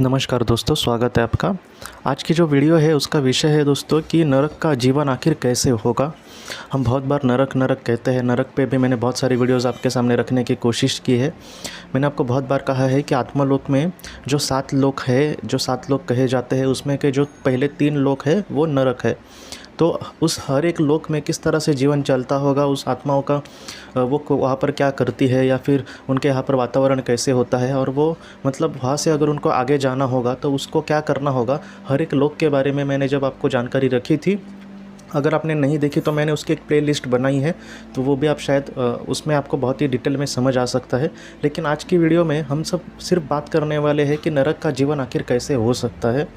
नमस्कार दोस्तों, स्वागत है आपका। आज की जो वीडियो है उसका विषय है दोस्तों कि नरक का जीवन आखिर कैसे होगा। हम बहुत बार नरक नरक कहते हैं। नरक पे भी मैंने बहुत सारी वीडियोस आपके सामने रखने की कोशिश की है। मैंने आपको बहुत बार कहा है कि आत्मालोक में जो 7 लोक है, जो 7 लोक कहे जाते हैं, उसमें के जो पहले 3 लोक है वो नरक है। तो उस हर एक लोक में किस तरह से जीवन चलता होगा, उस आत्माओं का वो वहाँ पर क्या करती है, या फिर उनके यहाँ पर वातावरण कैसे होता है, और वो मतलब वहाँ से अगर उनको आगे जाना होगा तो उसको क्या करना होगा, हर एक लोक के बारे में मैंने जब आपको जानकारी रखी थी। अगर आपने नहीं देखी तो मैंने उसकी एक प्लेलिस्ट बनाई है, तो वो भी आप शायद उसमें आपको बहुत ही डिटेल में समझ आ सकता है। लेकिन आज की वीडियो में हम सब सिर्फ बात करने वाले हैं कि नरक का जीवन आखिर कैसे हो सकता है।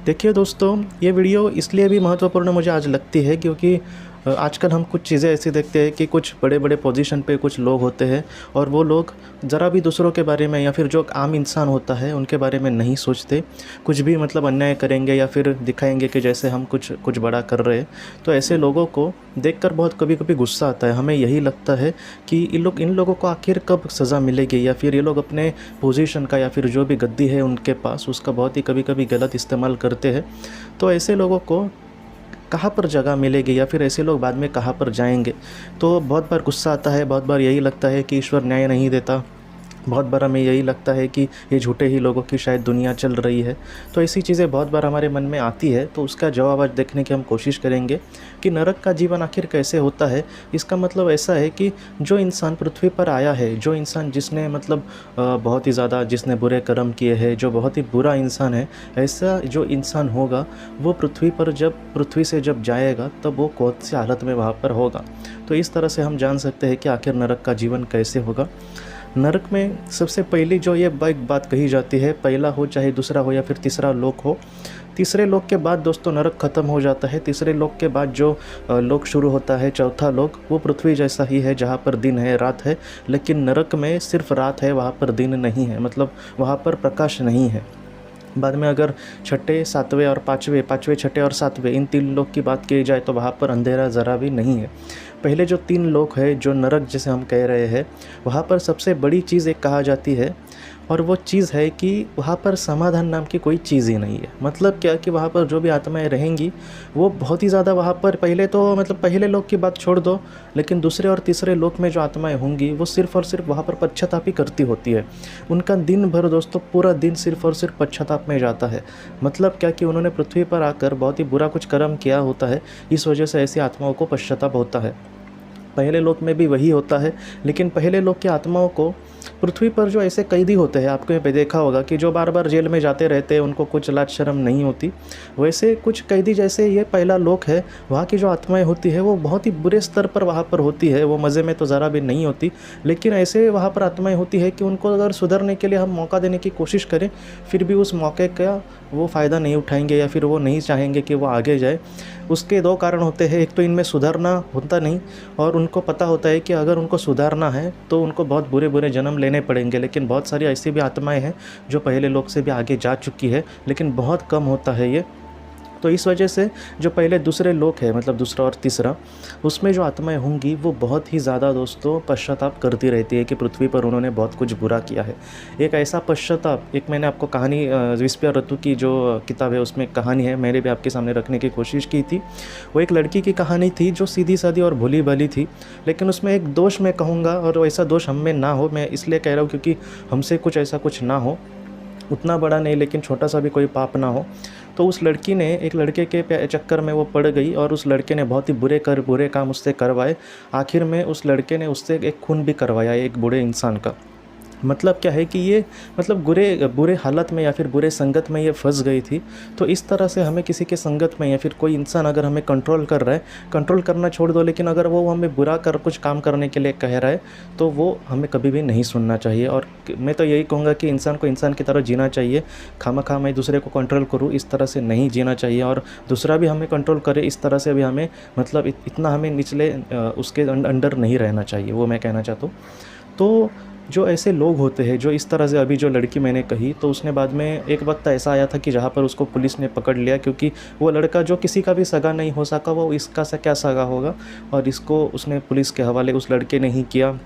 देखिए दोस्तों, ये वीडियो इसलिए भी महत्वपूर्ण मुझे आज लगती है क्योंकि आजकल हम कुछ चीज़ें ऐसी देखते हैं कि कुछ बड़े बड़े पोजीशन पे कुछ लोग होते हैं, और वो लोग ज़रा भी दूसरों के बारे में या फिर जो आम इंसान होता है उनके बारे में नहीं सोचते। कुछ भी मतलब अन्याय करेंगे या फिर दिखाएंगे कि जैसे हम कुछ बड़ा कर रहे हैं। तो ऐसे लोगों को देखकर बहुत कभी कभी गुस्सा आता है। हमें यही लगता है कि इन लोगों को आखिर कब सज़ा मिलेगी, या फिर ये लोग अपने पोजीशन का या फिर जो भी गद्दी है उनके पास उसका बहुत ही कभी कभी गलत इस्तेमाल करते हैं। तो ऐसे लोगों को कहाँ पर जगह मिलेगी, या फिर ऐसे लोग बाद में कहाँ पर जाएंगे। तो बहुत बार गुस्सा आता है, बहुत बार यही लगता है कि ईश्वर न्याय नहीं देता, बहुत बार हमें यही लगता है कि ये झूठे ही लोगों की शायद दुनिया चल रही है। तो ऐसी चीज़ें बहुत बार हमारे मन में आती है। तो उसका जवाब आज देखने की हम कोशिश करेंगे कि नरक का जीवन आखिर कैसे होता है। इसका मतलब ऐसा है कि जो इंसान पृथ्वी पर आया है, जो इंसान जिसने मतलब बहुत ही ज़्यादा जिसने बुरे कर्म किए हैं, जो बहुत ही बुरा इंसान है, ऐसा जो इंसान होगा वो पृथ्वी से जब जाएगा तब वो कौन सी हालत में वहाँ पर होगा। तो इस तरह से हम जान सकते हैं कि आखिर नरक का जीवन कैसे होगा। नरक में सबसे पहली जो ये बात कही जाती है, पहला हो चाहे दूसरा हो या फिर तीसरा लोक हो, तीसरे लोक के बाद दोस्तों नरक ख़त्म हो जाता है। तीसरे लोक के बाद जो लोक शुरू होता है, चौथा लोक, वो पृथ्वी जैसा ही है, जहाँ पर दिन है रात है। लेकिन नरक में सिर्फ रात है, वहाँ पर दिन नहीं है, मतलब वहाँ पर प्रकाश नहीं है। बाद में अगर छठे, सातवें और पाँचवें, छठे और सातवें, इन 3 लोक की बात की जाए तो वहाँ पर अंधेरा ज़रा भी नहीं है। पहले जो 3 लोक है, जो नरक जिसे हम कह रहे हैं, वहाँ पर सबसे बड़ी चीज़ एक कहा जाती है, और वो चीज़ है कि वहाँ पर समाधान नाम की कोई चीज़ ही नहीं है। मतलब क्या कि वहाँ पर जो भी आत्माएं रहेंगी वो बहुत ही ज़्यादा वहाँ पर पहले लोक की बात छोड़ दो, लेकिन दूसरे और तीसरे लोक में जो आत्माएं होंगी वो सिर्फ़ और सिर्फ वहाँ पर पश्चाताप ही करती होती है। उनका दिन भर दोस्तों, पूरा दिन सिर्फ़ और सिर्फ पश्चाताप में जाता है। मतलब क्या कि उन्होंने पृथ्वी पर आकर बहुत ही बुरा कुछ कर्म किया होता है, इस वजह से ऐसी आत्माओं को पश्चाताप होता है। पहले लोक में भी वही होता है। लेकिन पहले लोक की आत्माओं को पृथ्वी पर जो ऐसे कैदी होते हैं, आपको यहाँ पे देखा होगा कि जो बार बार जेल में जाते रहते हैं, उनको कुछ लाज शर्म नहीं होती, वैसे कुछ कैदी जैसे ये पहला लोक है, वहाँ की जो आत्माएं होती है वो बहुत ही बुरे स्तर पर वहाँ पर होती है। वो मज़े में तो ज़रा भी नहीं होती, लेकिन ऐसे वहाँ पर आत्माएं होती है कि उनको अगर सुधरने के लिए हम मौका देने की कोशिश करें, फिर भी उस मौके का वो फ़ायदा नहीं उठाएंगे, या फिर वो नहीं चाहेंगे कि वो आगे जाए। उसके 2 कारण होते हैं। एक तो इनमें सुधारना होता नहीं, और उनको पता होता है कि अगर उनको सुधारना है तो उनको बहुत बुरे बुरे जन्म लेने पड़ेंगे। लेकिन बहुत सारी ऐसी भी आत्माएं हैं जो पहले लोग से भी आगे जा चुकी है, लेकिन बहुत कम होता है ये। तो इस वजह से जो पहले दूसरे लोक है, मतलब दूसरा और तीसरा, उसमें जो आत्माएं होंगी वो बहुत ही ज़्यादा दोस्तों पश्चाताप करती रहती है कि पृथ्वी पर उन्होंने बहुत कुछ बुरा किया है। एक ऐसा पश्चाताप, एक मैंने आपको कहानी विस्पया ऋतु की जो किताब है उसमें कहानी है, मैंने भी आपके सामने रखने की कोशिश की थी। वो एक लड़की की कहानी थी जो सीधी सादी और भोली भाली थी, लेकिन उसमें एक दोष मैं कहूँगा, और ऐसा दोष हम में ना हो, मैं इसलिए कह रहा हूँ क्योंकि हमसे कुछ ऐसा कुछ ना हो, उतना बड़ा नहीं लेकिन छोटा सा भी कोई पाप ना हो। तो उस लड़की ने एक लड़के के चक्कर में वो पड़ गई, और उस लड़के ने बहुत ही बुरे काम उससे करवाए। आखिर में उस लड़के ने उससे एक खून भी करवाया, एक बूढ़े इंसान का। मतलब क्या है कि ये मतलब बुरे हालत में या फिर बुरे संगत में ये फंस गई थी। तो इस तरह से हमें किसी के संगत में या फिर कोई इंसान अगर हमें कंट्रोल कर रहा है, कंट्रोल करना छोड़ दो, लेकिन अगर वो हमें बुरा कर कुछ काम करने के लिए कह रहा है तो वो हमें कभी भी नहीं सुनना चाहिए। और मैं तो यही कहूँगा कि इंसान को इंसान की तरह जीना चाहिए। खामखा मैं दूसरे को कंट्रोल करूँ, इस तरह से नहीं जीना चाहिए, और दूसरा भी हमें कंट्रोल करे इस तरह से भी हमें मतलब इतना हमें निचले उसके अंडर नहीं रहना चाहिए, वो मैं कहना चाहता हूँ। तो जो ऐसे लोग होते हैं, जो इस तरह से, अभी जो लड़की मैंने कही, तो उसने बाद में एक वक्त ऐसा आया था कि जहाँ पर उसको पुलिस ने पकड़ लिया, क्योंकि वो लड़का जो किसी का भी सगा नहीं हो सका, वो इसका क्या सगा होगा, और इसको उसने पुलिस के हवाले उस लड़के ने ही किया।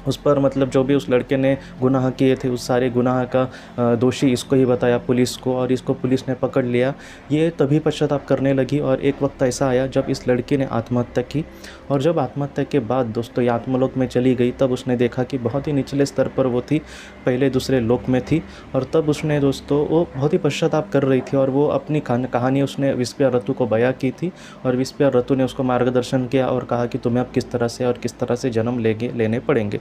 उस पर मतलब जो भी उस लड़के ने गुनाह किए थे उस सारे गुनाह का दोषी इसको ही बताया पुलिस को, और इसको पुलिस ने पकड़ लिया। ये तभी पश्चाताप करने लगी, और एक वक्त ऐसा आया जब इस लड़की ने आत्महत्या की। और जब आत्महत्या के बाद दोस्तों ये आत्मलोक में चली गई, तब उसने देखा कि बहुत ही निचले स्तर पर वो थी, पहले दूसरे लोक में थी। और तब उसने दोस्तों वो बहुत ही पश्चाताप कर रही थी, और वो अपनी कहानी उसने विस्पया ऋतु को बयां की थी। और विस्पया ऋतु ने उसको मार्गदर्शन किया और कहा कि तुम्हें अब किस तरह से और किस तरह से जन्म लेने पड़ेंगे।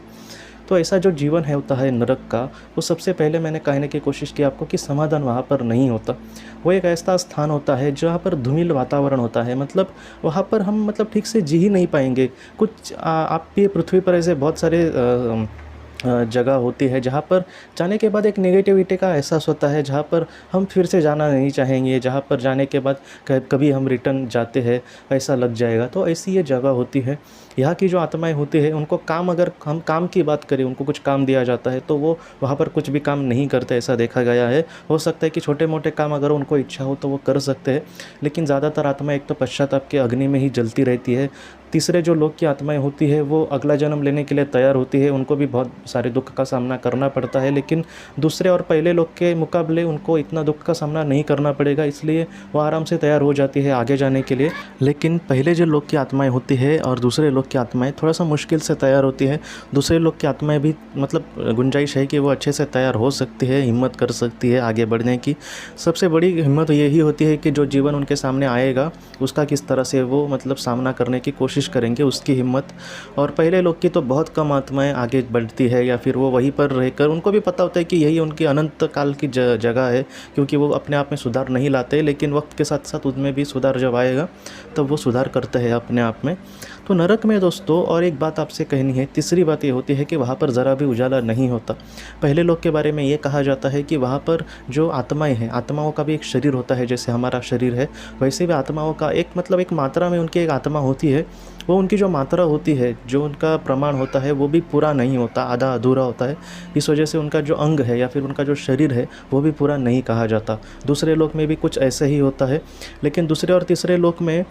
तो ऐसा जो जीवन है होता है नरक का, वो सबसे पहले मैंने कहने की कोशिश की आपको कि समाधान वहाँ पर नहीं होता। वो एक ऐसा स्थान होता है जहाँ पर धूमिल वातावरण होता है, मतलब वहाँ पर हम मतलब ठीक से जी ही नहीं पाएंगे। कुछ आप भी पृथ्वी पर ऐसे बहुत सारे जगह होती है जहाँ पर जाने के बाद एक नेगेटिविटी का एहसास होता है, जहाँ पर हम फिर से जाना नहीं चाहेंगे, जहाँ पर जाने के बाद कभी हम रिटर्न जाते हैं ऐसा लग जाएगा। तो ऐसी ये जगह होती है। यहाँ की जो आत्माएं होती है उनको काम, अगर हम काम की बात करें, उनको कुछ काम दिया जाता है तो वो वहाँ पर कुछ भी काम नहीं करते, ऐसा देखा गया है। हो सकता है कि छोटे मोटे काम अगर उनको इच्छा हो तो वो कर सकते हैं, लेकिन ज़्यादातर आत्मा एक तो पश्चाताप के अग्नि में ही जलती रहती है। तीसरे जो लोग की आत्माएं होती है वो अगला जन्म लेने के लिए तैयार होती है, उनको भी बहुत सारे दुख का सामना करना पड़ता है, लेकिन दूसरे और पहले लोग के मुकाबले उनको इतना दुख का सामना नहीं करना पड़ेगा, इसलिए वो आराम से तैयार हो जाती है आगे जाने के लिए। लेकिन पहले जो लोग की आत्माएं होती है और दूसरे लोग की आत्माएं थोड़ा सा मुश्किल से तैयार होती है। दूसरे लोग की आत्माएं भी मतलब गुंजाइश है कि वो अच्छे से तैयार हो सकती है, हिम्मत कर सकती है आगे बढ़ने की। सबसे बड़ी हिम्मत यही होती है कि जो जीवन उनके सामने आएगा उसका किस तरह से वो मतलब सामना करने की कोशिश करेंगे, उसकी हिम्मत। और पहले लोग की तो बहुत कम आत्माएं आगे बढ़ती है, या फिर वो वहीं पर रहकर उनको भी पता होता है कि यही उनकी अनंत काल की जगह है, क्योंकि वो अपने आप में सुधार नहीं लाते, लेकिन वक्त के साथ साथ उनमें भी सुधार जब आएगा तब वो सुधार करते हैं अपने आप में। तो नरक में दोस्तों और एक बात आपसे कहनी है, तीसरी बात ये होती है कि वहाँ पर ज़रा भी उजाला नहीं होता। पहले लोग के बारे में ये कहा जाता है कि वहाँ पर जो आत्माएं हैं, आत्माओं का भी एक शरीर होता है, जैसे हमारा शरीर है वैसे भी आत्माओं का एक मतलब एक मात्रा में उनकी एक आत्मा होती है। वो उनकी जो मात्रा होती है, जो उनका प्रमाण होता है वो भी पूरा नहीं होता, आधा अधूरा होता है। इस वजह से उनका जो अंग है या फिर उनका जो शरीर है वो भी पूरा नहीं कहा जाता। दूसरे लोक में भी कुछ ऐसे ही होता है, लेकिन दूसरे और तीसरे लोक में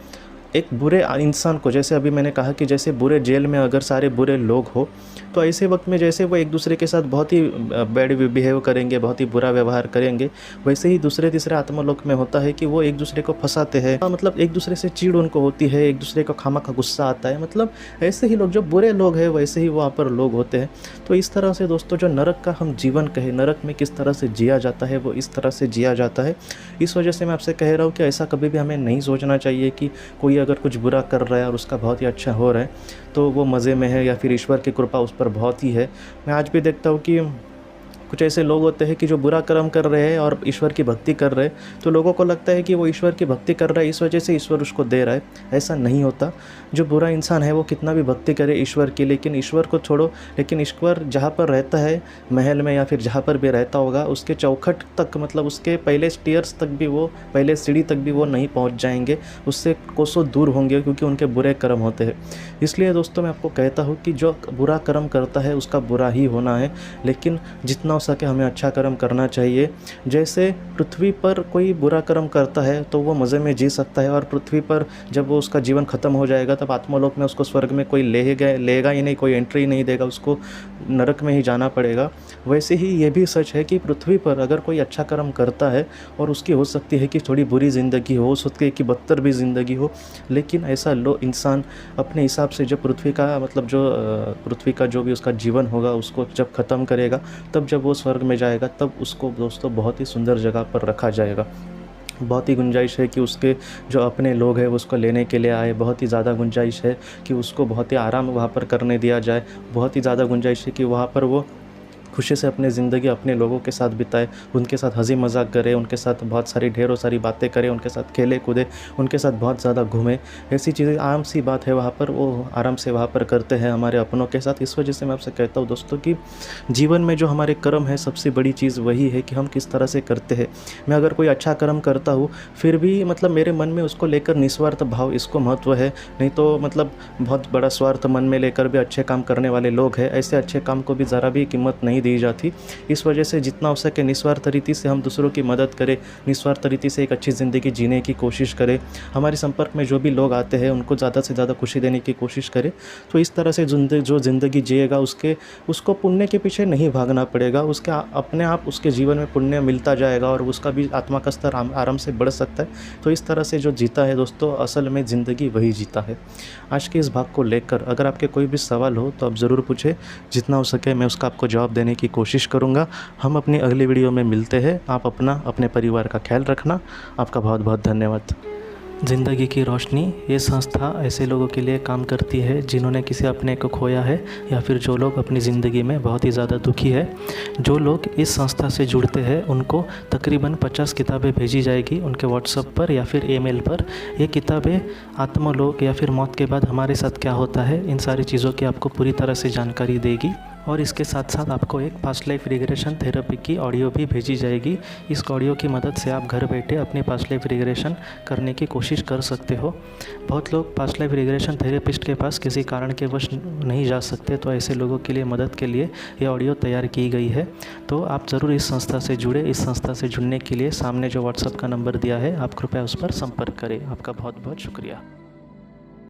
एक बुरे इंसान को, जैसे अभी मैंने कहा कि जैसे बुरे जेल में अगर सारे बुरे लोग हो, तो ऐसे वक्त में जैसे वो एक दूसरे के साथ बहुत ही बैड बिहेव करेंगे, बहुत ही बुरा व्यवहार करेंगे, वैसे ही दूसरे तीसरे आत्मलोक में होता है कि वो एक दूसरे को फंसाते हैं, मतलब एक दूसरे से चिढ़ उनको होती है, एक दूसरे को खामा गुस्सा आता है। मतलब ऐसे ही लोग, जो बुरे लोग हैं वैसे ही वहाँ पर लोग होते हैं। तो इस तरह से दोस्तों जो नरक का हम जीवन कहें, नरक में किस तरह से जिया जाता है वो इस तरह से जिया जाता है। इस वजह से मैं आपसे कह रहा हूँ कि ऐसा कभी भी हमें नहीं सोचना चाहिए कि कोई अगर कुछ बुरा कर रहा है और उसका बहुत ही अच्छा हो रहा है तो वो मज़े में है या फिर ईश्वर की कृपा उस पर बहुत ही है। मैं आज भी देखता हूँ कि कुछ ऐसे लोग होते हैं कि जो बुरा कर्म कर रहे हैं और ईश्वर की भक्ति कर रहे हैं, तो लोगों को लगता है कि वो ईश्वर की भक्ति कर रहा है, इस वजह से ईश्वर उसको दे रहा है। ऐसा नहीं होता। जो बुरा इंसान है वो कितना भी भक्ति करे ईश्वर की, लेकिन ईश्वर को छोड़ो, लेकिन ईश्वर जहाँ पर रहता है महल में या फिर जहाँ पर भी रहता होगा उसके चौखट तक, मतलब उसके पहले स्टेयर्स तक भी, वो पहले सीढ़ी तक भी वो नहीं पहुँच जाएंगे, उससे कोसों दूर होंगे, क्योंकि उनके बुरे कर्म होते हैं। इसलिए दोस्तों मैं आपको कहता हूँ कि जो बुरा कर्म करता है उसका बुरा ही होना है, लेकिन जितना हो सके हमें अच्छा कर्म करना चाहिए। जैसे पृथ्वी पर कोई बुरा कर्म करता है तो वो मज़े में जी सकता है, और पृथ्वी पर जब वो उसका जीवन ख़त्म हो जाएगा तब आत्मलोक में उसको स्वर्ग में कोई लेगा ही नहीं, कोई एंट्री नहीं देगा, उसको नरक में ही जाना पड़ेगा। वैसे ही ये भी सच है कि पृथ्वी पर अगर कोई अच्छा कर्म करता है और उसकी हो सकती है कि थोड़ी बुरी ज़िंदगी हो सकती है कि बदतर भी ज़िंदगी हो, लेकिन ऐसा इंसान अपने हिसाब से जब पृथ्वी का जो भी उसका जीवन होगा उसको जब ख़त्म करेगा, तब जब वो स्वर्ग में जाएगा तब उसको दोस्तों बहुत ही सुंदर जगह पर रखा जाएगा। बहुत ही गुंजाइश है कि उसके जो अपने लोग हैं उसको लेने के लिए आए, बहुत ही ज़्यादा गुंजाइश है कि उसको बहुत ही आराम वहाँ पर करने दिया जाए, बहुत ही ज़्यादा गुंजाइश है कि वहाँ पर वो खुशी से अपनी ज़िंदगी अपने लोगों के साथ बिताए, उनके साथ हंसी मजाक करे, उनके साथ बहुत सारी ढेरों सारी बातें करे, उनके साथ खेले कूदे, उनके साथ बहुत ज़्यादा घूमे। ऐसी चीज़ें आम सी बात है वहाँ पर, वो आराम से वहाँ पर करते हैं हमारे अपनों के साथ। इस वजह से मैं आपसे कहता हूँ दोस्तों कि जीवन में जो हमारे कर्म है सबसे बड़ी चीज़ वही है कि हम किस तरह से करते हैं। मैं अगर कोई अच्छा कर्म करता हूँ फिर भी मतलब मेरे मन में उसको लेकर निस्वार्थ भाव, इसको महत्व है, नहीं तो मतलब बहुत बड़ा स्वार्थ मन में लेकर भी अच्छे काम करने वाले लोग हैं, ऐसे अच्छे काम को भी ज़रा भी कीमत नहीं नहीं दी जाती। इस वजह से जितना हो सके निस्वार्थ तरीके से हम दूसरों की मदद करें, निस्वार्थ तरीके से एक अच्छी ज़िंदगी जीने की कोशिश करें। हमारे संपर्क में जो भी लोग आते हैं उनको ज़्यादा से ज़्यादा खुशी देने की कोशिश करें। तो इस तरह से जो ज़िंदगी जिएगा उसको पुण्य के पीछे नहीं भागना पड़ेगा। अपने आप उसके जीवन में पुण्य मिलता जाएगा और उसका भी आत्मा का स्तर आराम से बढ़ सकता है। तो इस तरह से जो जीता है दोस्तों, असल में ज़िंदगी वही जीता है। आज के इस भाग को लेकर अगर आपके कोई भी सवाल हो तो आप ज़रूर पूछें, जितना हो सके मैं उसका आपको जवाब देने की कोशिश करूँगा। हम अपनी अगली वीडियो में मिलते हैं। आप अपने परिवार का ख्याल रखना। आपका बहुत बहुत धन्यवाद। ज़िंदगी की रोशनी ये संस्था ऐसे लोगों के लिए काम करती है जिन्होंने किसी अपने को खोया है या फिर जो लोग अपनी ज़िंदगी में बहुत ही ज़्यादा दुखी है। जो लोग इस संस्था से जुड़ते हैं उनको तकरीबन 50 किताबें भेजी जाएगी उनके व्हाट्सएप पर या फिर ईमेल पर। ये किताबें आत्मलोक या फिर मौत के बाद हमारे साथ क्या होता है, इन सारी चीज़ों की आपको पूरी तरह से जानकारी देगी। और इसके साथ साथ आपको एक पास्ट लाइफ रिग्रेशन थेरेपी की ऑडियो भी भेजी जाएगी। इस ऑडियो की मदद से आप घर बैठे अपनी पास्ट लाइफ रिग्रेशन करने की कोशिश कर सकते हो। बहुत लोग पास्ट लाइफ रिग्रेशन थेरेपिस्ट के पास किसी कारण के वश नहीं जा सकते, तो ऐसे लोगों के लिए मदद के लिए ये ऑडियो तैयार की गई है। तो आप ज़रूर इस संस्था से जुड़े। इस संस्था से जुड़ने के लिए सामने जो व्हाट्सएप का नंबर दिया है आप कृपया उस पर संपर्क करें। आपका बहुत बहुत शुक्रिया।